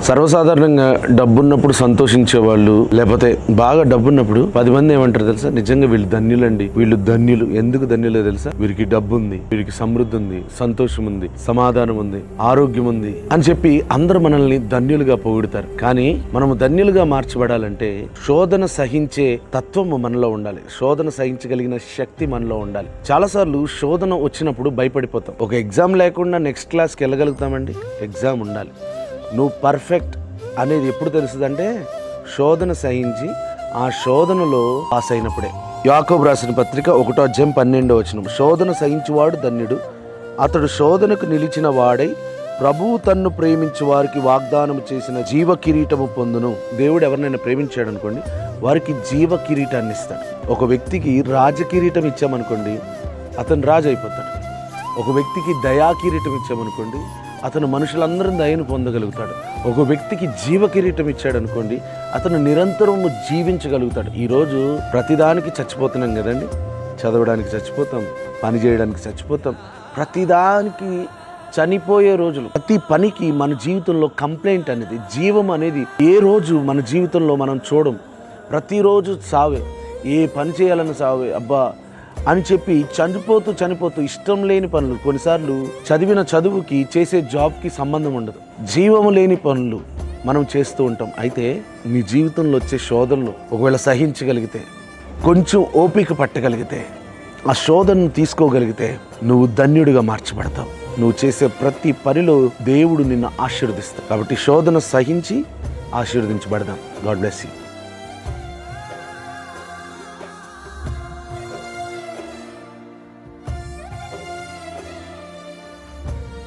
సర్వసాధారణంగా డబ్బున్నప్పుడు సంతోషించే వాళ్ళు, లేకపోతే బాగా డబ్బున్నప్పుడు 10 మంది ఏమంటారు తెలుసా? నిజంగా వీళ్ళు ధన్యులండి, వీళ్ళు ధన్యులు. ఎందుకు ధన్యులో తెలుసా? వీరికి డబ్బు ఉంది, వీరికి సమృద్ధి ఉంది, సంతోషం ఉంది, సమాధానం ఉంది, ఆరోగ్యం ఉంది అని చెప్పి అందరూ మనల్ని ధన్యులుగా పొగుడుతారు. కానీ మనము ధన్యులుగా మార్చబడాలంటే శోధన సహించే తత్వము మనలో ఉండాలి, శోధన సహించగలిగిన శక్తి మనలో ఉండాలి. చాలాసార్లు శోధన వచ్చినప్పుడు భయపడిపోతాం. ఒక ఎగ్జామ్ లేకుండా నెక్స్ట్ క్లాస్కి వెళ్ళగలుగుతామండి? ఎగ్జామ్ ఉండాలి. నువ్వు పర్ఫెక్ట్ అనేది ఎప్పుడు తెలుస్తుందంటే శోధన సహించి ఆ శోధనలో పాస్ అయినప్పుడే. యాకోబు రాసిన పత్రిక 1:12 శోధన సహించువాడు ధన్యుడు, అతడు శోధనకు నిలిచిన వాడై ప్రభువు తన్ను ప్రేమించు వారికి వాగ్దానం చేసిన జీవ కిరీటము పొందును. దేవుడు ఎవరినైనా ప్రేమించాడు అనుకోండి, వారికి జీవ కిరీటాన్ని ఇస్తాడు. ఒక వ్యక్తికి రాజ కిరీటం ఇచ్చామనుకోండి, అతను రాజు అయిపోతాడు. ఒక వ్యక్తికి దయా కిరీటం ఇచ్చామనుకోండి, అతను మనుషులందరూ దయను పొందగలుగుతాడు. ఒక వ్యక్తికి జీవ కిరీటం ఇచ్చాడు అనుకోండి, అతను నిరంతరము జీవించగలుగుతాడు. ఈరోజు ప్రతిదానికి చచ్చిపోతున్నాం కదండి. చదవడానికి చచ్చిపోతాం, పని చేయడానికి చచ్చిపోతాం, ప్రతిదానికి చనిపోయే రోజులు. ప్రతి పనికి మన జీవితంలో కంప్లైంట్ అనేది, జీవం అనేది ఏ రోజు మన జీవితంలో మనం చూడం. ప్రతిరోజు సావే, ఏ పని చేయాలన్న సావే, అబ్బా అని చెప్పి చనిపోతూ ఇష్టం లేని పనులు. కొన్నిసార్లు చదివిన చదువుకి చేసే జాబ్కి సంబంధం ఉండదు. జీవము లేని పనులు మనం చేస్తూ ఉంటాం. అయితే నీ జీవితంలో వచ్చే శోధనలు ఒకవేళ సహించగలిగితే, కొంచెం ఓపిక పట్టగలిగితే, ఆ శోధనను తీసుకోగలిగితే నువ్వు ధన్యుడిగా మార్చబడతావు. నువ్వు చేసే ప్రతి పనిలో దేవుడు నిన్ను ఆశీర్వదిస్తాడు. కాబట్టి శోధన సహించి ఆశీర్వదించబడదాం. God bless you.